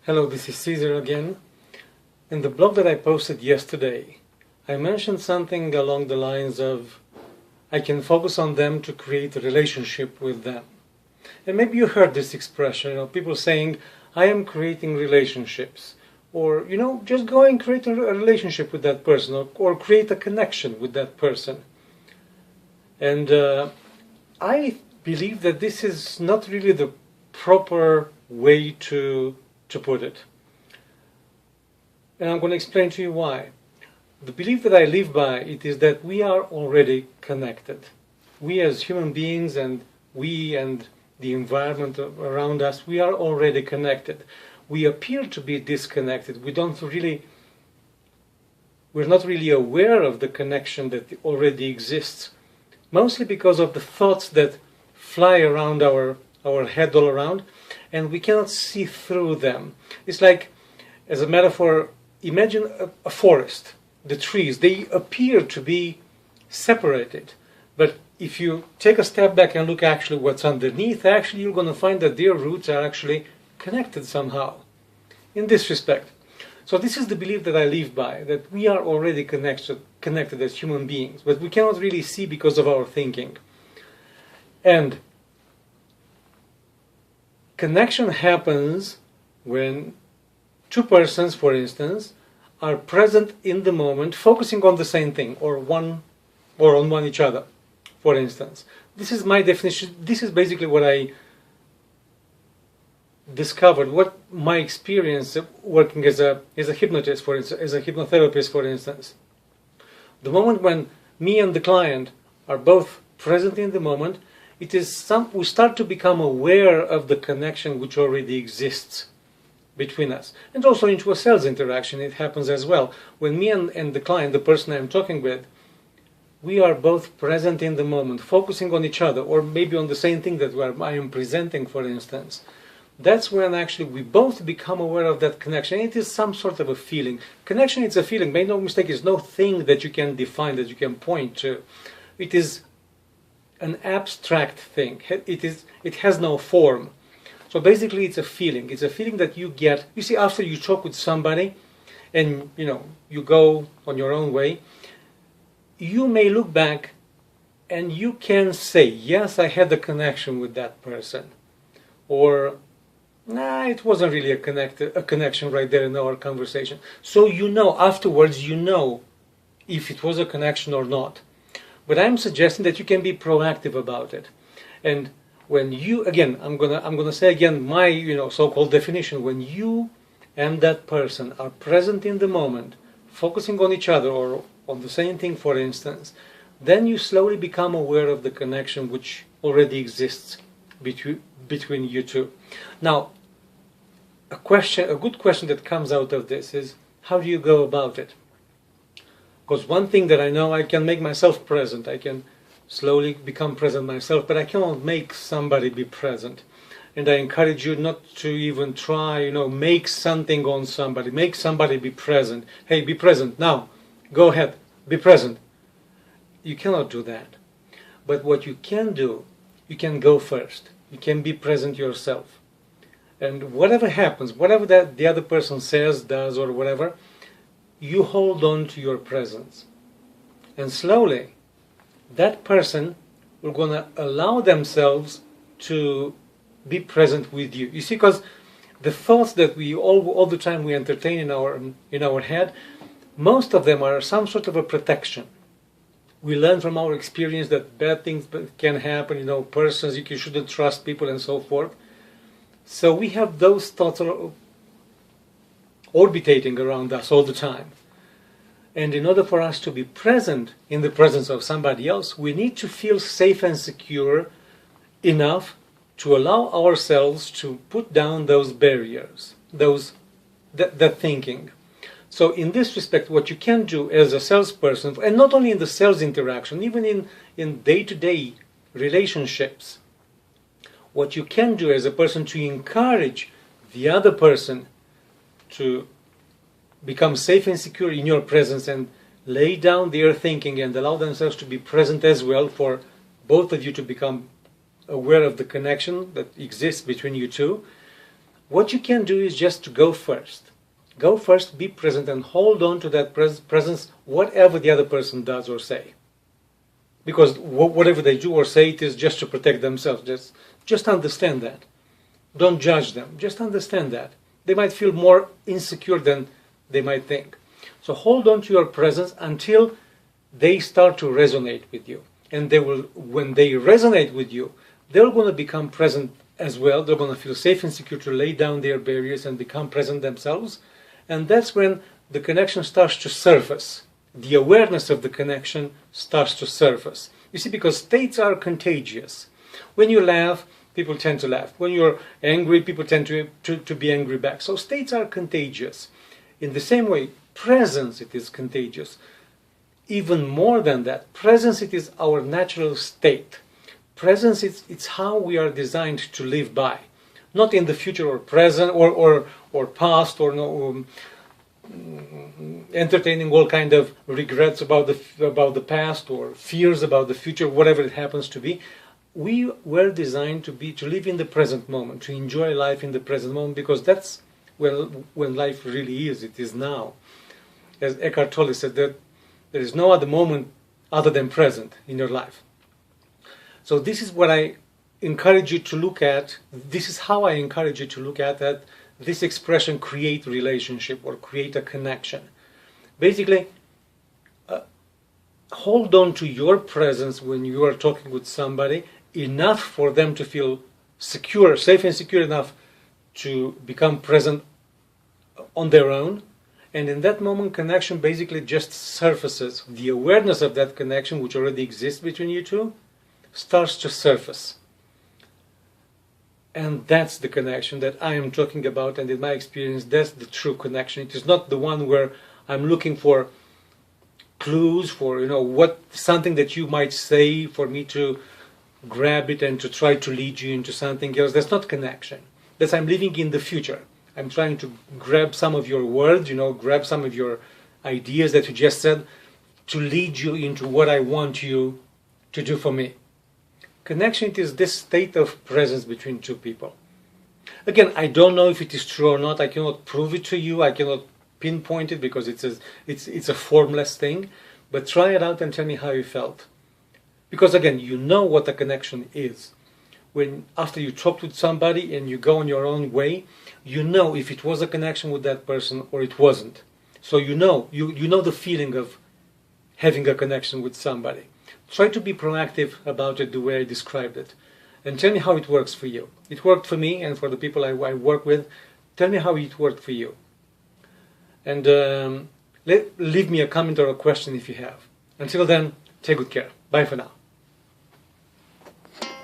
Hello, this is Caesar again. In the blog that I posted yesterday, I mentioned something along the lines of I can focus on them to create a relationship with them. And maybe you heard this expression, people saying, I am creating relationships. Or, just go and create a relationship with that person or create a connection with that person. And I believe that this is not really the proper way to put it. And I'm going to explain to you why. The belief that I live by it is that we are already connected. We as human beings and we and the environment around us, we are already connected. We appear to be disconnected. We're not really aware of the connection that already exists. Mostly because of the thoughts that fly around our head all around, and we cannot see through them. It's like, as a metaphor, imagine a forest. The trees, they appear to be separated, but if you take a step back and look actually what's underneath, actually you're going to find that their roots are actually connected somehow, in this respect. So this is the belief that I live by, that we are already connected as human beings, but we cannot really see because of our thinking. And connection happens when two persons, for instance, are present in the moment, focusing on the same thing, or on one each other, for instance. This is my definition. This is basically what I discovered, what my experience working as a hypnotist, for instance, as a hypnotherapist, for instance. The moment when me and the client are both present in the moment, we start to become aware of the connection which already exists between us. And also into a sales interaction, it happens as well. When me and the client, the person I'm talking with, we are both present in the moment, focusing on each other, or maybe on the same thing that I am presenting, for instance. That's when actually we both become aware of that connection. It is some sort of a feeling. Connection is a feeling. Make no mistake, it's no thing that you can define, that you can point to. It is an abstract thing. It has no form. So basically it's a feeling. It's a feeling that you get. You see, after you talk with somebody and you go on your own way, you may look back and you can say, yes, I had a connection with that person. Or, nah, it wasn't really a connection right there in our conversation. So afterwards if it was a connection or not. But I'm suggesting that you can be proactive about it. And when you, again, I'm gonna say again my so-called definition. When you and that person are present in the moment, focusing on each other or on the same thing, for instance, then you slowly become aware of the connection which already exists between you two. Now, a good question that comes out of this is, how do you go about it? Because one thing that I know, I can make myself present. I can slowly become present myself, but I cannot make somebody be present. And I encourage you not to even try, make something on somebody. Make somebody be present. Hey, be present now. Go ahead, be present. You cannot do that. But what you can do, you can go first. You can be present yourself. And whatever happens, whatever the other person says, does, or whatever, you hold on to your presence. And slowly, that person will going to allow themselves to be present with you. You see, because the thoughts that we all the time we entertain in our head, most of them are some sort of a protection. We learn from our experience that bad things can happen, persons, you shouldn't trust people and so forth. So we have those thoughts orbitating around us all the time. And in order for us to be present in the presence of somebody else, we need to feel safe and secure enough to allow ourselves to put down those barriers, that thinking. So in this respect, what you can do as a salesperson, and not only in the sales interaction, even in day-to-day relationships, what you can do as a person to encourage the other person to become safe and secure in your presence and lay down their thinking and allow themselves to be present as well, for both of you to become aware of the connection that exists between you two. What you can do is just to go first. Go first, be present, and hold on to that presence, whatever the other person does or say. Because whatever they do or say, it is just to protect themselves. Just understand that. Don't judge them. Just understand that. They might feel more insecure than they might think. So hold on to your presence until they start to resonate with you. And they will, when they resonate with you, they're going to become present as well. They're going to feel safe and secure to lay down their barriers and become present themselves. And that's when the connection starts to surface. The awareness of the connection starts to surface. You see, because states are contagious. When you laugh, people tend to laugh. When you're angry, people tend to be angry back. So states are contagious. In the same way, presence, it is contagious. Even more than that, presence, it is our natural state. Presence, it's how we are designed to live by. Not in the future or present or past or no, entertaining all kind of regrets about the past or fears about the future, whatever it happens to be. We were designed to live in the present moment, to enjoy life in the present moment, because that's when life really is. It is now. As Eckhart Tolle said, that there is no other moment other than present in your life. So this is what I encourage you to look at. This is how I encourage you to look at that. This expression, create relationship or create a connection. Basically, hold on to your presence when you are talking with somebody enough for them to feel secure, safe and secure enough to become present on their own. And in that moment, connection basically just surfaces. The awareness of that connection, which already exists between you two, starts to surface. And that's the connection that I am talking about, and in my experience, that's the true connection. It is not the one where I'm looking for clues, for something that you might say for me to grab it and to try to lead you into something else. That's not connection. That's I'm living in the future. I'm trying to grab some of your words, grab some of your ideas that you just said, to lead you into what I want you to do for me. Connection, it is this state of presence between two people. Again, I don't know if it is true or not. I cannot prove it to you. I cannot pinpoint it because it's a formless thing. But try it out and tell me how you felt. Because again, you know what a connection is. When after you talked with somebody and you go on your own way, you know if it was a connection with that person or it wasn't. So you know the feeling of having a connection with somebody. Try to be proactive about it the way I described it. And tell me how it works for you. It worked for me and for the people I work with. Tell me how it worked for you. And leave me a comment or a question if you have. Until then, take good care. Bye for now.